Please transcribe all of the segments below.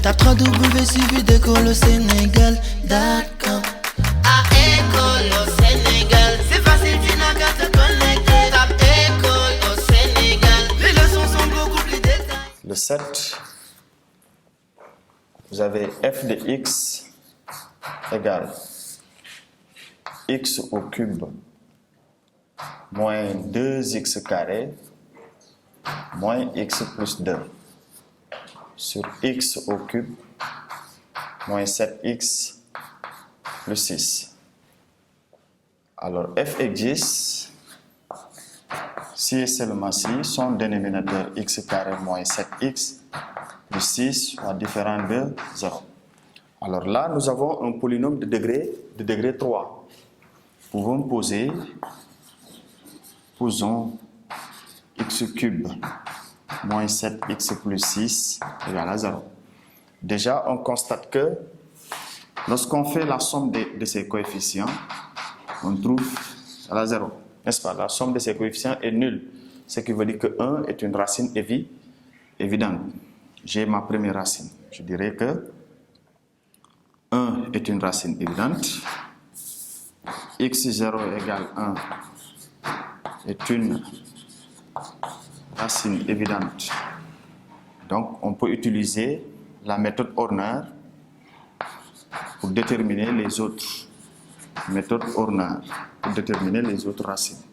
Tape 3W suivi d'école au Sénégal.com. À école au Sénégal, c'est facile, tu n'as qu'à te connecter. Tape école au Sénégal, les leçons sont beaucoup plus détaillées. Le 7, vous avez f de x égale x au cube moins 2x carré moins x plus 2 sur x au cube moins 7x plus 6. Alors f existe si et seulement si son dénominateur x carré moins 7x plus 6 soit différent de 0. Alors là, nous avons un polynôme de degré 3. Nous pouvons posons x cube moins 7x plus 6 égale à 0. Déjà, on constate que lorsqu'on fait la somme de ces coefficients, on trouve à la 0. N'est-ce pas? La somme de ces coefficients est nulle. Ce qui veut dire que 1 est une racine évidente. J'ai ma première racine. Je dirais que 1 est une racine évidente. x0 égale 1 est une racine évidente. Donc, on peut utiliser la méthode Horner pour déterminer les autres. Méthode Horner pour déterminer les autres racines.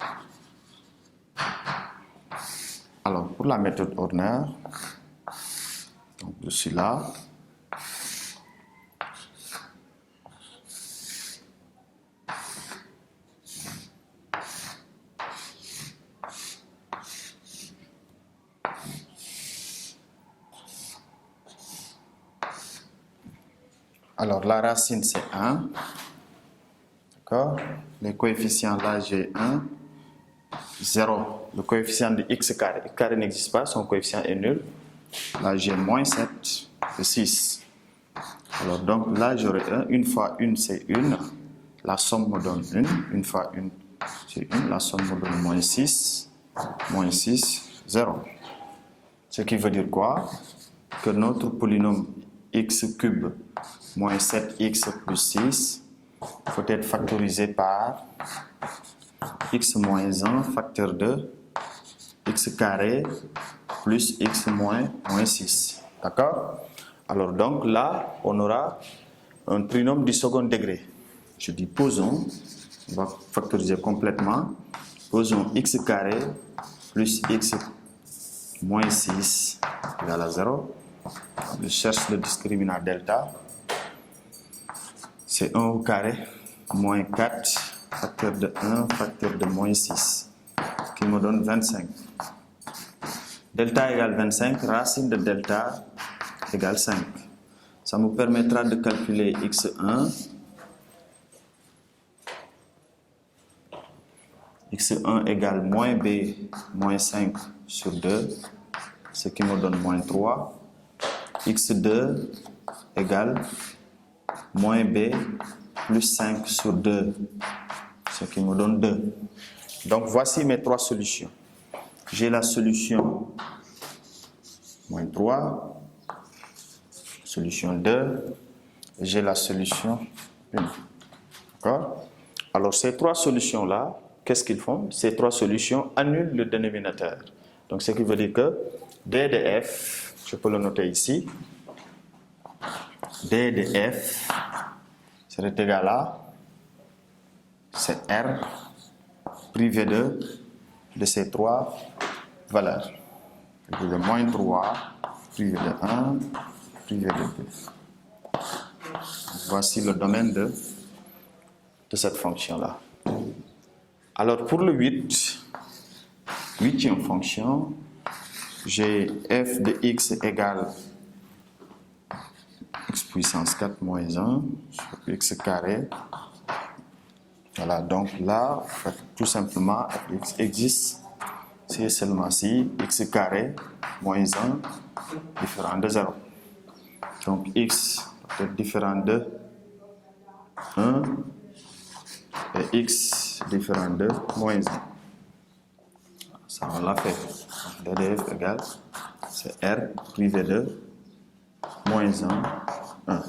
Alors, pour la méthode Horner, donc je suis là. Alors, la racine, c'est 1. D'accord? Les coefficients, là, j'ai 1. 0. Le coefficient de x carré. X carré n'existe pas, son coefficient est nul. Là, j'ai moins 7 et 6. Alors, donc, là, j'aurai 1. Une fois 1, c'est 1. La somme me donne 1. Une fois 1, c'est 1. La somme me donne moins 6. Moins 6, 0. Ce qui veut dire quoi? Que notre polynôme x cube moins 7x plus 6 peut être factorisé par x moins 1 facteur de x carré plus x moins 6. D'accord? Alors donc là, on aura un trinôme du second degré. Je dis posons, on va factoriser complètement. Posons x carré plus x moins 6 égale à 0. Je cherche le discriminant delta. C'est 1 au carré, moins 4, facteur de 1, facteur de moins 6, qui me donne 25. Delta égale 25, racine de delta égale 5. Ça me permettra de calculer x1. x1 égale moins b moins 5 sur 2, ce qui me donne moins 3. x2 égale moins b plus 5 sur 2, ce qui me donne 2. Donc voici mes trois solutions. J'ai la solution moins 3, solution 2, et j'ai la solution 1. D'accord? Alors ces trois solutions-là, qu'est-ce qu'ils font? Ces trois solutions annulent le dénominateur. Donc ce qui veut dire que d de f, je peux le noter ici, d de f serait égal à, c'est R privé de ces trois valeurs. De moins 3, privé de 1, privé de 2. Voici le domaine de cette fonction-là. Alors pour le 8e fonction, j'ai f de x égale x puissance 4 moins 1 sur x carré. Voilà, donc là, tout simplement, x existe si et seulement si x carré moins 1 différent de 0. Donc x peut être différent de 1 et x différent de moins 1. Ça, on l'a fait. DDF égale, c'est R privé de moins 1, 1.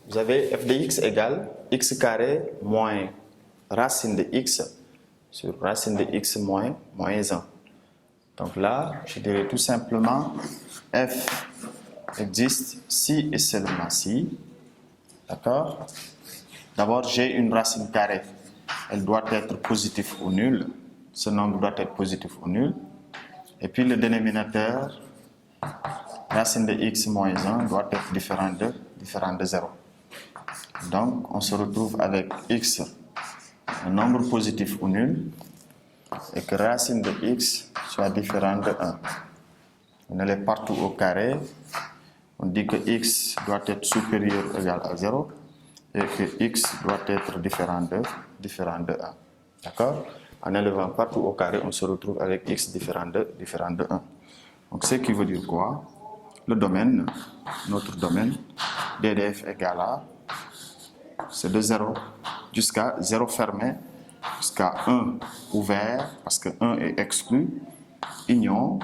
Vous avez f de x égale x carré moins racine de x sur racine de x moins 1. Donc là, je dirais tout simplement f existe si et seulement si. D'accord? D'abord, j'ai une racine carrée. Elle doit être positive ou nulle. Ce nombre doit être positif ou nul. Et puis le dénominateur, racine de x moins 1, doit être différent de 0. Donc, on se retrouve avec x, un nombre positif ou nul, et que racine de x soit différente de 1. On est partout au carré. On dit que x doit être supérieur ou égal à 0 et que x doit être différent de 1. D'accord? En élevant partout au carré, on se retrouve avec x différent de 1. Donc, ce qui veut dire quoi? Le domaine, notre domaine, DDF égale à, c'est de 0 jusqu'à 0 fermé, jusqu'à 1 ouvert, parce que 1 est exclu, union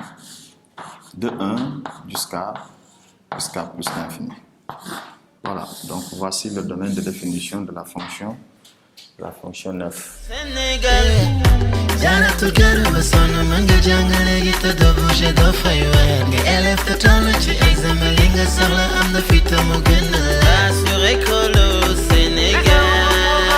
de 1 jusqu'à plus l'infini. Voilà, donc voici le domaine de définition de la fonction 9. Sénégal, jana tukaru basona manga jangale gita do bouger do faywa. Nga élève te tollu ci examen li nga soxla am na fi te mu gën a